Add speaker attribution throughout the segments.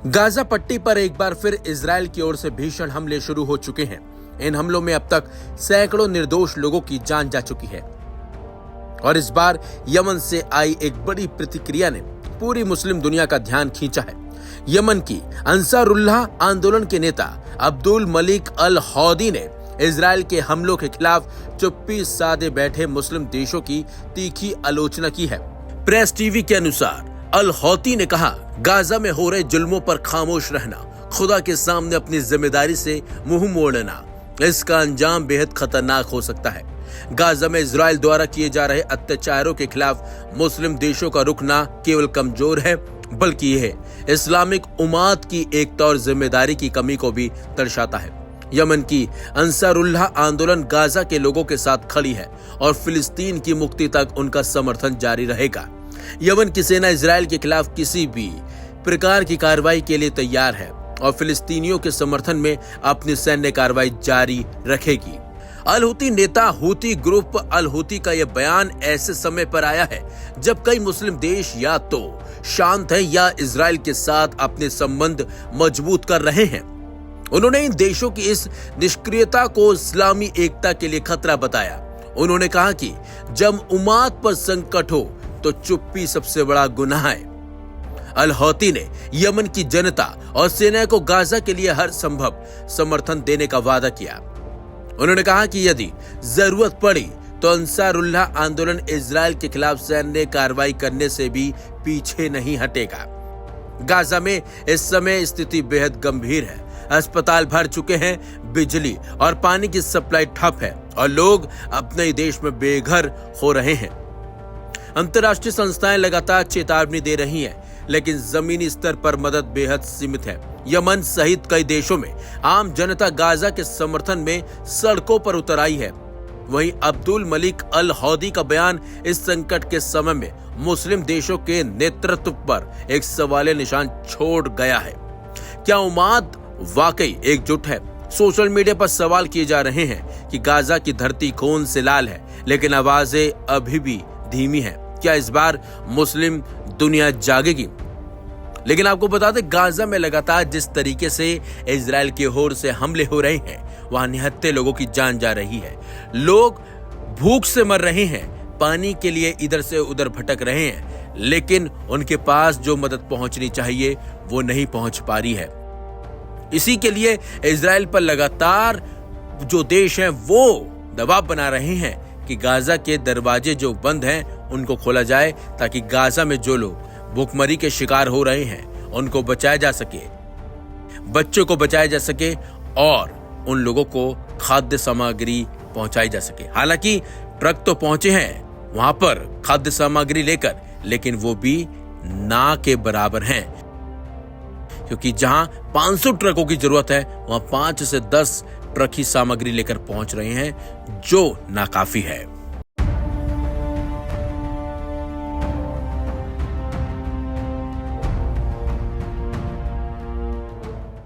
Speaker 1: Gaza पट्टी पर एक बार फिर इजराइल की ओर से भीषण हमले शुरू हो चुके हैं। इन हमलों में अब तक सैकड़ों निर्दोष लोगों की जान जा चुकी है और इस बार यमन से आई एक बड़ी प्रतिक्रिया ने पूरी मुस्लिम दुनिया का ध्यान खींचा है। यमन की अंसारुल्लाह आंदोलन के नेता अब्दुल मलिक अल हौदी ने इजराइल के हमलों के खिलाफ चुप्पी साधे बैठे मुस्लिम देशों की तीखी आलोचना की है। प्रेस टीवी के अनुसार अल हौती ने कहा, गाजा में हो रहे जुल्मों पर खामोश रहना, खुदा के सामने अपनी जिम्मेदारी से मुंह मोड़ना, इसका अंजाम बेहद खतरनाक हो सकता है। गाजा में इजराइल द्वारा किए जा रहे अत्याचारों के खिलाफ मुस्लिम देशों का रुख न केवल कमजोर है बल्कि यह इस्लामिक उम्मत की एकता और जिम्मेदारी की कमी को भी दर्शाता है। यमन की अंसारुल्लाह आंदोलन गाजा के लोगों के साथ खड़ी है और फिलिस्तीन की मुक्ति तक उनका समर्थन जारी रहेगा। यमन की सेना इजराइल के खिलाफ किसी भी प्रकार की कार्रवाई के लिए तैयार है और फिलिस्तीनियों के समर्थन में अपनी सैन्य कार्रवाई जारी रखेगी। अल हूती नेता हूती ग्रुप अल हूती का यह बयान ऐसे समय पर आया है जब कई मुस्लिम देश या तो शांत हैं या इजराइल के साथ अपने संबंध मजबूत कर रहे हैं। उन्होंने इन देशों की इस निष्क्रियता को इस्लामी एकता के लिए खतरा बताया। उन्होंने कहा कि जब उम्मत पर संकट हो तो चुप्पी सबसे बड़ा गुनाह है। अल हौती ने यमन की जनता और सेना को गाजा के लिए हर संभव समर्थन देने का वादा किया। उन्होंने कहा कि यदि जरूरत पड़ी तो अंसारुल्लाह आंदोलन इजराइल के खिलाफ सैन्य कार्रवाई करने से भी पीछे नहीं हटेगा। गाजा में इस समय स्थिति बेहद गंभीर है। अस्पताल भर चुके हैं, बिजली और पानी की सप्लाई ठप है और लोग अपने देश में बेघर हो रहे हैं। अंतर्राष्ट्रीय संस्थाएं लगातार चेतावनी दे रही हैं, लेकिन जमीनी स्तर पर मदद बेहद सीमित है। यमन सहित कई देशों में आम जनता गाजा के समर्थन में सड़कों पर उतर आई है। वहीं अब्दुल मलिक अल हौदी का बयान इस संकट के समय में मुस्लिम देशों के नेतृत्व पर एक सवालिया निशान छोड़ गया है। क्या उम्मत वाकई एकजुट है? सोशल मीडिया पर सवाल किए जा रहे हैं कि गाजा की धरती खून से लाल है, लेकिन आवाजें अभी भी धीमी है। क्या इस बार मुस्लिम दुनिया जागेगी? लेकिन आपको बता दें, गाजा में लगातार जिस तरीके से इजराइल की ओर से हमले हो रहे हैं, वहां निहत्थे लोगों की जान जा रही है। लोग भूख से मर रहे हैं, पानी के लिए इधर से उधर भटक रहे हैं, लेकिन उनके पास जो मदद पहुंचनी चाहिए वो नहीं पहुंच पा रही है। इसी के लिए इजराइल पर लगातार जो देश हैं वो दबाव बना रहे हैं कि गाजा के दरवाजे जो बंद हैं उनको खोला जाए, ताकि गाजा में जो लोग भूखमरी के शिकार हो रहे हैं उनको बचाया जा सके, बच्चों को बचाया जा सके और उन लोगों को खाद्य सामग्री पहुंचाई जा सके। हालांकि ट्रक तो पहुंचे हैं वहां पर खाद्य सामग्री लेकर, लेकिन वो भी ना के बराबर हैं, क्योंकि जहां 500 ट्रकों की जरूरत है वहां 5 से 10 ट्रक ही सामग्री लेकर पहुंच रहे हैं, जो नाकाफी है।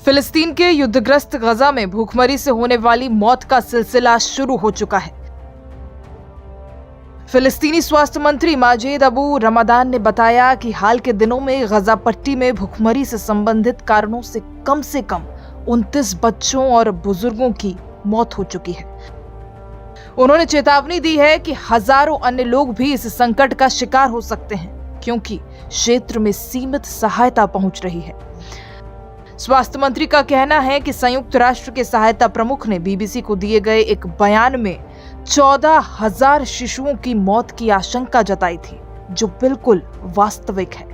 Speaker 2: फिलिस्तीन के युद्धग्रस्त गजा में भूखमरी से होने वाली मौत का सिलसिला शुरू हो चुका है। फिलिस्तीनी स्वास्थ्य मंत्री माजिद अबू रमदान ने बताया कि हाल के दिनों में गजा पट्टी में भूखमरी से संबंधित कारणों से कम 29 बच्चों और बुजुर्गों की मौत हो चुकी है। उन्होंने चेतावनी दी है कि हजारों अन्य लोग भी इस संकट का शिकार हो सकते हैं, क्योंकि क्षेत्र में सीमित सहायता पहुंच रही है। स्वास्थ्य मंत्री का कहना है कि संयुक्त राष्ट्र के सहायता प्रमुख ने बीबीसी को दिए गए एक बयान में 14,000 शिशुओं की मौत की आशंका जताई थी, जो बिल्कुल वास्तविक है।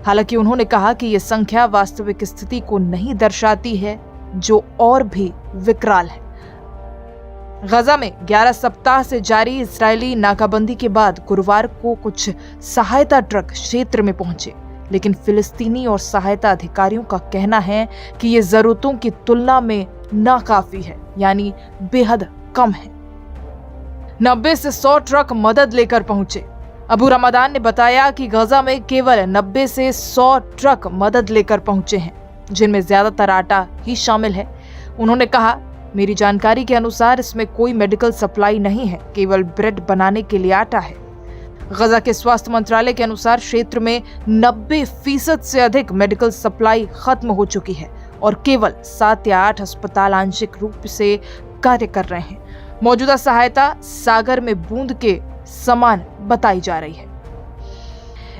Speaker 2: हालांकि उन्होंने कहा कि यह संख्या वास्तविक स्थिति को नहीं दर्शाती है, जो और भी विकराल है। गजा में 11 सप्ताह से जारी इस्राएली नाकाबंदी के बाद गुरुवार को कुछ सहायता ट्रक क्षेत्र में पहुंचे, लेकिन फिलिस्तीनी और सहायता अधिकारियों का कहना है कि ये जरूरतों की तुलना में नाकाफी है, यानी बेहद कम है। 90 से 100 ट्रक मदद लेकर पहुंचे। अबू रमदान ने बताया कि गजा में केवल 90 से 100 ट्रक मदद लेकर पहुंचे हैं, जिनमें ज्यादातर आटा ही शामिल है। उन्होंने कहा, मेरी जानकारी के अनुसार इसमें कोई मेडिकल सप्लाई नहीं है, केवल ब्रेड बनाने के लिए आटा है। गजा के स्वास्थ्य मंत्रालय के अनुसार क्षेत्र में 90% से अधिक मेडिकल सप्लाई खत्म हो चुकी है और केवल 7 या 8 अस्पताल आंशिक रूप से कार्य कर रहे हैं। मौजूदा सहायता सागर में बूंद के समान बताई जा रही है।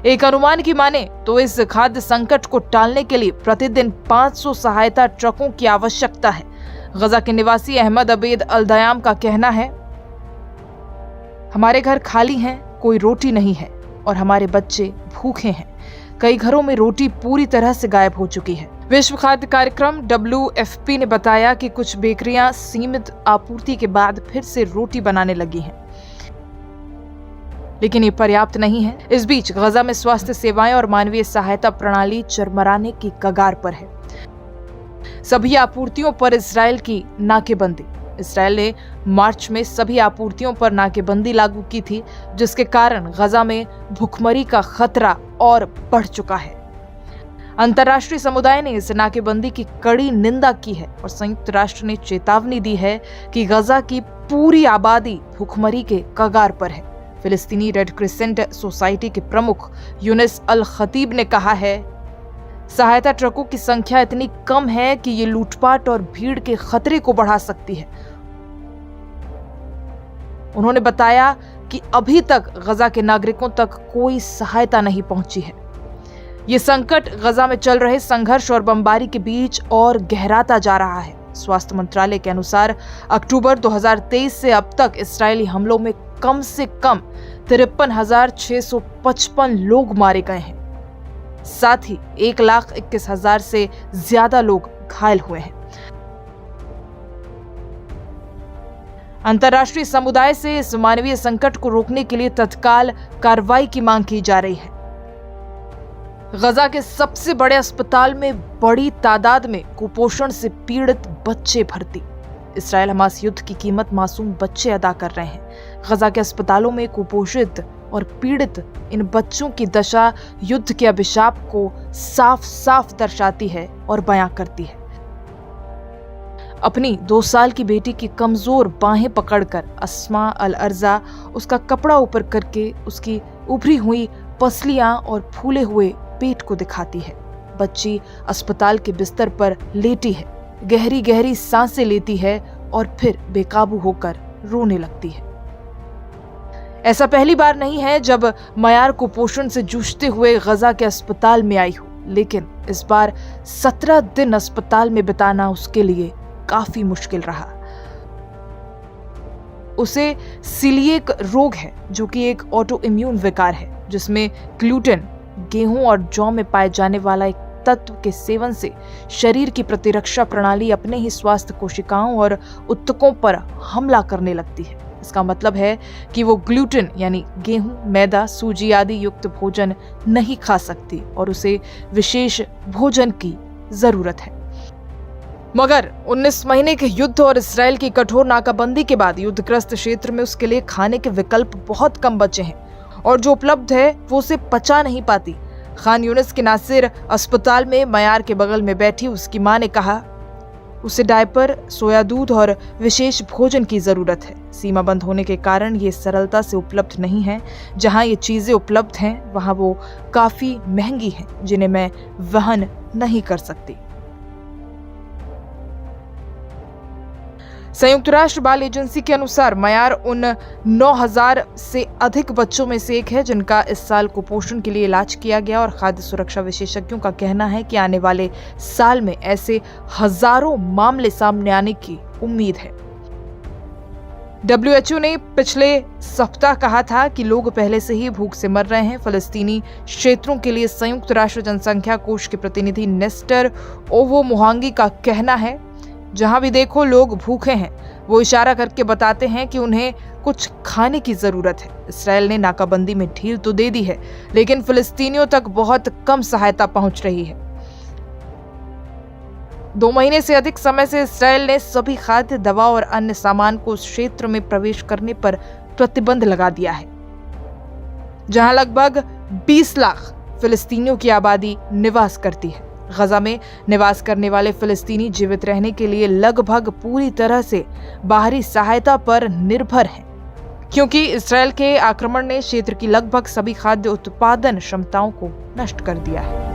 Speaker 2: एक अनुमान की माने तो इस खाद्य संकट को टालने के लिए प्रतिदिन 500 सहायता ट्रकों की आवश्यकता है। गजा के निवासी अहमद अबेद अल-दयाम का कहना है, हमारे घर खाली हैं, कोई रोटी नहीं है और हमारे बच्चे भूखे हैं। कई घरों में रोटी पूरी तरह से गायब हो चुकी है। विश्व खाद्य कार्यक्रम WFP ने बताया कि कुछ बेकरियां सीमित आपूर्ति के बाद फिर से रोटी बनाने लगी हैं, लेकिन ये पर्याप्त नहीं है। इस बीच गजा में स्वास्थ्य सेवाएं और मानवीय सहायता प्रणाली चरमराने की कगार पर है। सभी आपूर्तियों पर इजरायल की नाकेबंदी। इजरायल ने मार्च में सभी आपूर्तियों पर नाकेबंदी लागू की थी, जिसके कारण गजा में भुखमरी का खतरा और बढ़ चुका है। अंतर्राष्ट्रीय समुदाय ने इस नाकेबंदी की कड़ी निंदा की है और संयुक्त राष्ट्र ने चेतावनी दी है कि गजा की पूरी आबादी भुखमरी के कगार पर है। फिलिस्तीनी रेड क्रिसेंट सोसाइटी के प्रमुख यूनिस अल खतीब ने कहा है, सहायता ट्रकों की संख्या इतनी कम है कि ये लूटपाट और भीड़ के खतरे को बढ़ा सकती है। उन्होंने बताया कि अभी तक गजा के नागरिकों तक कोई सहायता नहीं पहुंची है। ये संकट गजा में चल रहे संघर्ष और बमबारी के बीच और गहराता जा रहा है। स्वास्थ्य मंत्रालय के अनुसार अक्टूबर 2023 से अब तक इस्राएली हमलों में कम से कम 53,655 लोग मारे गए हैं। साथ ही 1,21,000 से ज्यादा लोग घायल हुए हैं। अंतर्राष्ट्रीय समुदाय से इस मानवीय संकट को रोकने के लिए तत्काल कार्रवाई की मांग की जा रही है। गजा के सबसे बड़े अस्पताल में बड़ी तादाद में कुपोषण से पीड़ित बच्चे भर्ती। इसराइल हमास युद्ध की कीमत मासूम बच्चे अदा कर रहे हैं। गजा के अस्पतालों में कुपोषित और पीड़ित इन बच्चों की दशा युद्ध के अभिशाप को साफ साफ दर्शाती है और बयां करती है। अपनी 2 साल की बेटी की कमजोर बाहें पकड़कर अस्मा अल अर्जा उसका कपड़ा ऊपर करके उसकी उभरी हुई पसलियां और फूले हुए पेट को दिखाती है। बच्ची अस्पताल के बिस्तर पर लेटी है, गहरी गहरी सांसें लेती है और फिर बेकाबू होकर रोने लगती है। ऐसा पहली बार नहीं है जब मयार कुपोषण से जूझते हुए गजा के अस्पताल में आई हो, लेकिन इस बार 17 दिन अस्पताल में बिताना उसके लिए काफी मुश्किल रहा। उसे सीलिएक रोग है, जो कि एक ऑटो इम्यून विकार है, जिसमें ग्लूटेन, गेहूं और जौ में पाए जाने वाला एक तत्व के सेवन से शरीर की प्रतिरक्षा प्रणाली अपने ही स्वास्थ्य कोशिकाओं और उत्तकों पर हमला करने लगती है। इसका मतलब है कि वो ग्लूटेन यानी गेहूं, मैदा, सूजी आदि युक्त भोजन नहीं खा सकती और उसे विशेष भोजन की जरूरत है। मगर 19 महीने के युद्ध और इस्राएल की कठोर नाकाबंदी के बाद युद्धग्रस्त क्षेत्र में उसके लिए खाने के विकल्प बहुत कम बचे हैं और जो उपलब्ध है वो उसे पचा नहीं पाती। खान यूनिस के नासिर अस्पताल में मयार के बगल में बैठी उसकी मां ने कहा, उसे डायपर, सोया दूध और विशेष भोजन की जरूरत है। सीमा बंद होने के कारण ये सरलता से उपलब्ध नहीं है। जहां ये चीजें उपलब्ध हैं वहां वो काफी महंगी हैं, जिन्हें मैं वहन नहीं कर सकती। संयुक्त राष्ट्र बाल एजेंसी के अनुसार मयार उन 9,000 से अधिक बच्चों में से एक है जिनका इस साल कुपोषण के लिए इलाज किया गया और खाद्य सुरक्षा विशेषज्ञों का कहना है कि आने वाले साल में ऐसे हजारों मामले सामने आने की उम्मीद है। WHO ने पिछले सप्ताह कहा था कि लोग पहले से ही भूख से मर रहे हैं। फलस्तीनी क्षेत्रों के लिए संयुक्त राष्ट्र जनसंख्या कोष के प्रतिनिधि नेस्टर ओवो मोहांगी का कहना है, जहां भी देखो लोग भूखे हैं। वो इशारा करके बताते हैं कि उन्हें कुछ खाने की जरूरत है। इसराइल ने नाकाबंदी में ढील तो दे दी है, लेकिन फिलिस्तीनियों तक बहुत कम सहायता पहुंच रही है। 2 महीने से अधिक समय से इसराइल ने सभी खाद्य, दवा और अन्य सामान को उस क्षेत्र में प्रवेश करने पर प्रतिबंध लगा दिया है, जहां लगभग 20 लाख फिलिस्तीनियों की आबादी निवास करती है। गजा में निवास करने वाले फिलिस्तीनी जीवित रहने के लिए लगभग पूरी तरह से बाहरी सहायता पर निर्भर हैं। क्योंकि इसराइल के आक्रमण ने क्षेत्र की लगभग सभी खाद्य उत्पादन क्षमताओं को नष्ट कर दिया है।